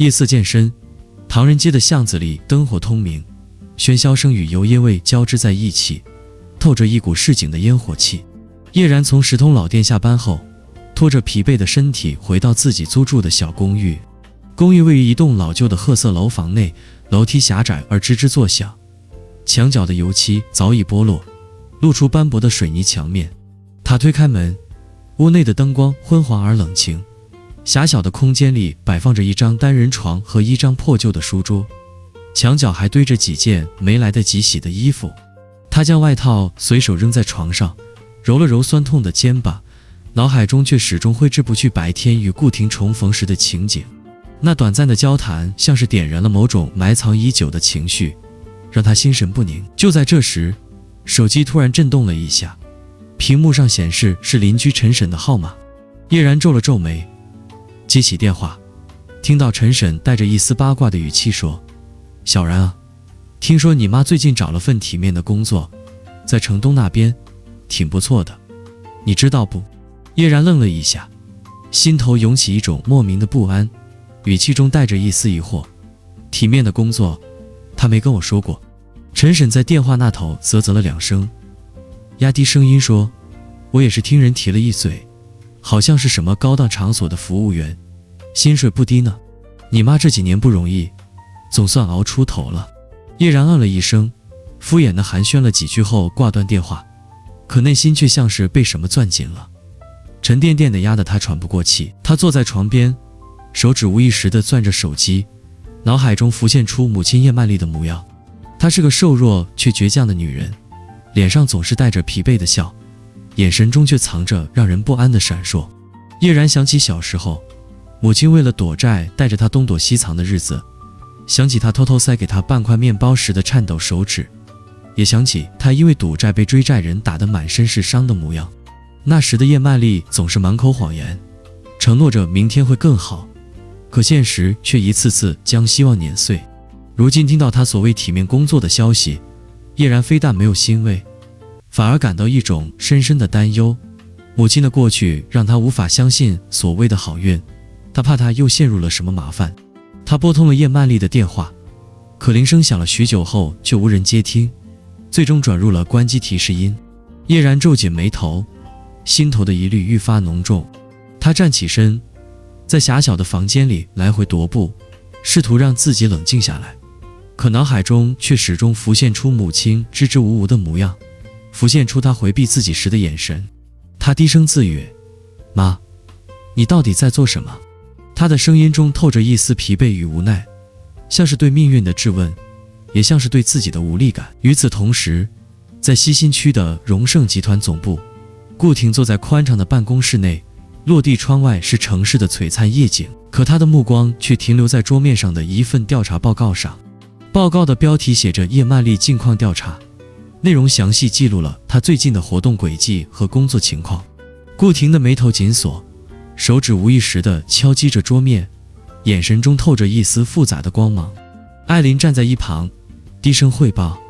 夜色渐深，唐人街的巷子里灯火通明，喧嚣声与油烟味交织在一起，透着一股市井的烟火气。叶然从10通老店下班后，拖着疲惫的身体回到自己租住的小公寓。公寓位于一栋老旧的褐色楼房内，楼梯狭窄而吱吱作响，墙角的油漆早已剥落，露出斑驳的水泥墙面。他推开门，屋内的灯光昏黄而冷清，狭小的空间里摆放着一张单人床和一张破旧的书桌，墙角还堆着几件没来得及洗的衣服。他将外套随手扔在床上，揉了揉酸痛的肩膀，脑海中却始终挥之不去白天与顾婷重逢时的情景。那短暂的交谈像是点燃了某种埋藏已久的情绪，让他心神不宁。就在这时，手机突然震动了一下，屏幕上显示是邻居陈婶的号码。叶然皱了皱眉，接起电话，听到陈婶带着一丝八卦的语气说：“小然啊，听说你妈最近找了份体面的工作，在城东那边，挺不错的，你知道不？”叶然愣了一下，心头涌起一种莫名的不安，语气中带着一丝疑惑：“体面的工作，他没跟我说过。”陈婶在电话那头啧啧了2声，压低声音说：“我也是听人提了一嘴，好像是什么高档场所的服务员，薪水不低呢。你妈这几年不容易，总算熬出头了。”叶然了一声，敷衍地寒暄了几句后挂断电话，可内心却像是被什么攥紧了，沉甸甸地压得他喘不过气。他坐在床边，手指无意识地攥着手机，脑海中浮现出母亲叶曼丽的模样。她是个瘦弱却倔强的女人，脸上总是带着疲惫的笑，眼神中却藏着让人不安的闪烁。叶然想起小时候，母亲为了躲债带着她东躲西藏的日子，想起她偷偷塞给她半块面包时的颤抖手指，也想起她因为赌债被追债人打得满身是伤的模样。那时的叶曼丽总是满口谎言，承诺着明天会更好，可现实却一次次将希望碾碎。如今听到她所谓体面工作的消息，叶然非但没有欣慰，反而感到一种深深的担忧。母亲的过去让他无法相信所谓的好运，他怕她又陷入了什么麻烦。他拨通了叶曼丽的电话，可铃声响了许久后却无人接听，最终转入了关机提示音。叶然皱紧眉头，心头的疑虑愈发浓重。他站起身，在狭小的房间里来回踱步，试图让自己冷静下来，可脑海中却始终浮现出母亲支支吾吾的模样，浮现出她回避自己时的眼神。他低声自语：“妈，你到底在做什么？”他的声音中透着一丝疲惫与无奈，像是对命运的质问，也像是对自己的无力感。与此同时，在西新区的荣盛集团总部，顾婷坐在宽敞的办公室内，落地窗外是城市的璀璨夜景，可他的目光却停留在桌面上的一份调查报告上。报告的标题写着叶曼丽近况调查，内容详细记录了他最近的活动轨迹和工作情况。顾婷的眉头紧锁，手指无意识地敲击着桌面，眼神中透着一丝复杂的光芒。艾琳站在一旁，低声汇报：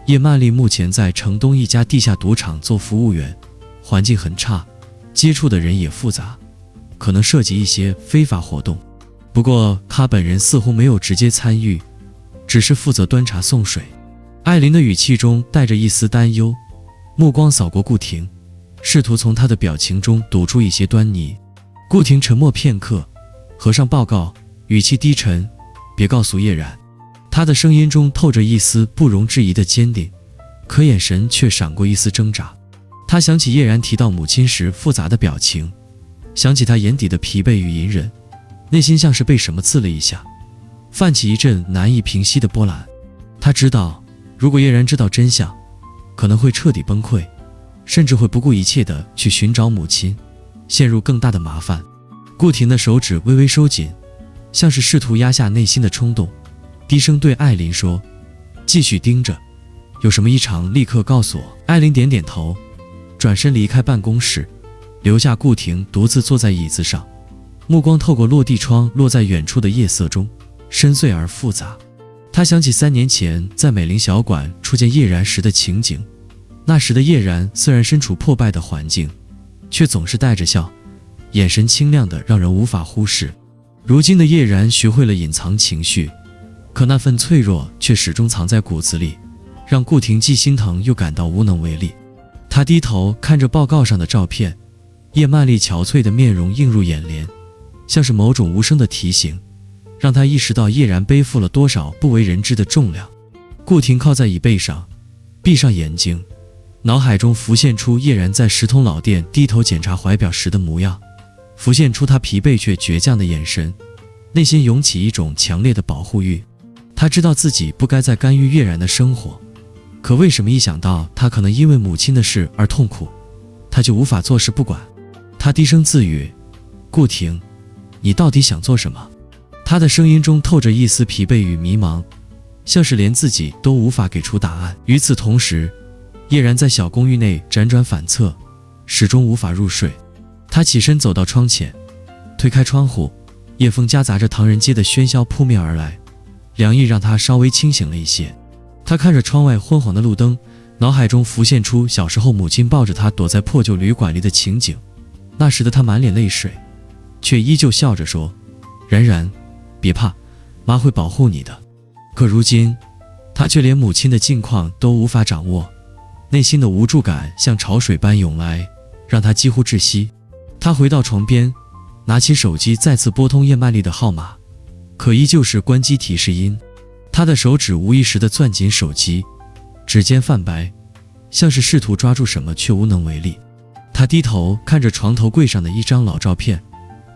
叶曼丽目前在城东一家地下赌场做服务员，环境很差，接触的人也复杂，可能涉及一些非法活动。不过她本人似乎没有直接参与，只是负责端茶送水。艾琳的语气中带着一丝担忧，目光扫过顾婷，试图从她的表情中读出一些端倪。顾婷沉默片刻，合上报告，语气低沉：“别告诉叶然。”她的声音中透着一丝不容置疑的坚定，可眼神却闪过一丝挣扎。她想起叶然提到母亲时复杂的表情，想起她眼底的疲惫与隐忍，内心像是被什么刺了一下，泛起一阵难以平息的波澜。她知道，如果叶然知道真相，可能会彻底崩溃，甚至会不顾一切地去寻找母亲，陷入更大的麻烦。顾婷的手指微微收紧，像是试图压下内心的冲动，低声对艾琳说：“继续盯着，有什么异常立刻告诉我。”艾琳点点头，转身离开办公室，留下顾婷独自坐在椅子上，目光透过落地窗落在远处的夜色中，深邃而复杂。他想起3年前在美林小馆初见叶然时的情景，那时的叶然虽然身处破败的环境，却总是带着笑，眼神清亮的让人无法忽视。如今的叶然学会了隐藏情绪，可那份脆弱却始终藏在骨子里，让顾廷既心疼又感到无能为力。他低头看着报告上的照片，叶曼丽憔悴的面容映入眼帘，像是某种无声的提醒，让他意识到叶然背负了多少不为人知的重量。顾廷靠在椅背上，闭上眼睛，脑海中浮现出叶然在石通老店低头检查怀表时的模样，浮现出他疲惫却倔强的眼神，内心涌起一种强烈的保护欲。他知道自己不该再干预叶然的生活，可为什么一想到他可能因为母亲的事而痛苦，他就无法坐视不管？他低声自语：“顾廷，你到底想做什么？”他的声音中透着一丝疲惫与迷茫，像是连自己都无法给出答案。与此同时，叶然在小公寓内辗转反侧，始终无法入睡。他起身走到窗前，推开窗户，夜风夹杂着唐人街的喧嚣扑面而来，凉意让他稍微清醒了一些。他看着窗外昏黄的路灯，脑海中浮现出小时候母亲抱着他躲在破旧旅馆里的情景。那时的他满脸泪水，却依旧笑着说：“然然，别怕，妈会保护你的。”可如今，他却连母亲的近况都无法掌握，内心的无助感像潮水般涌来，让他几乎窒息。他回到床边，拿起手机再次拨通叶曼丽的号码，可依旧是关机提示音。他的手指无意识地攥紧手机，指尖泛白，像是试图抓住什么却无能为力。他低头看着床头柜上的一张老照片，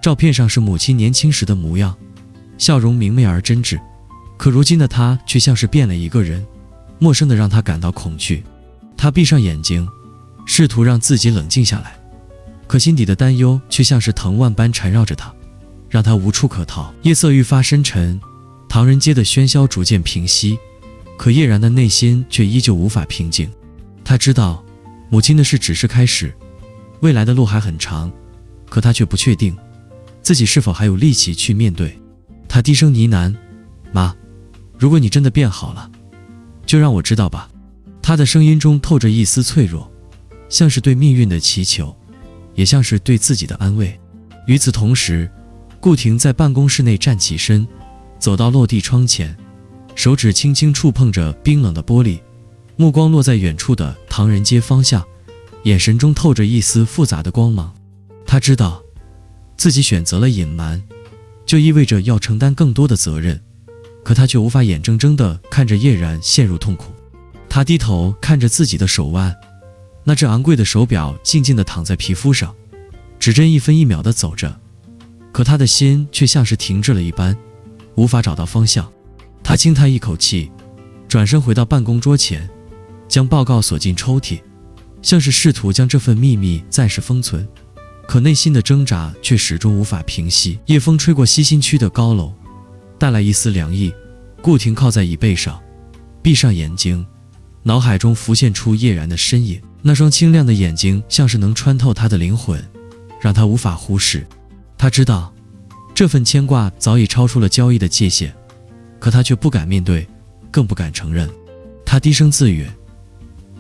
照片上是母亲年轻时的模样，笑容明媚而真挚。可如今的他却像是变了一个人，陌生的让他感到恐惧。他闭上眼睛，试图让自己冷静下来，可心底的担忧却像是藤蔓般缠绕着他，让他无处可逃。夜色愈发深沉，唐人街的喧嚣逐渐平息，可叶然的内心却依旧无法平静。他知道母亲的事只是开始，未来的路还很长，可他却不确定自己是否还有力气去面对。他低声呢喃：“妈，如果你真的变好了，就让我知道吧。”他的声音中透着一丝脆弱，像是对命运的祈求，也像是对自己的安慰。与此同时，顾廷在办公室内站起身，走到落地窗前，手指轻轻触碰着冰冷的玻璃，目光落在远处的唐人街方向，眼神中透着一丝复杂的光芒。他知道自己选择了隐瞒，就意味着要承担更多的责任，可他却无法眼睁睁地看着叶然陷入痛苦。他低头看着自己的手腕，那只昂贵的手表静静地躺在皮肤上，指针一分一秒地走着，可他的心却像是停滞了一般，无法找到方向。他轻叹一口气，转身回到办公桌前，将报告锁进抽屉，像是试图将这份秘密暂时封存，可内心的挣扎却始终无法平息。夜风吹过西新区的高楼，带来一丝凉意。顾廷靠在椅背上，闭上眼睛，脑海中浮现出叶然的身影，那双清亮的眼睛像是能穿透他的灵魂，让他无法忽视。他知道这份牵挂早已超出了交易的界限，可他却不敢面对，更不敢承认。他低声自语：“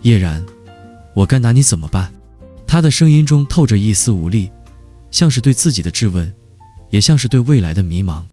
叶然，我该拿你怎么办？”他的声音中透着一丝无力，像是对自己的质问，也像是对未来的迷茫。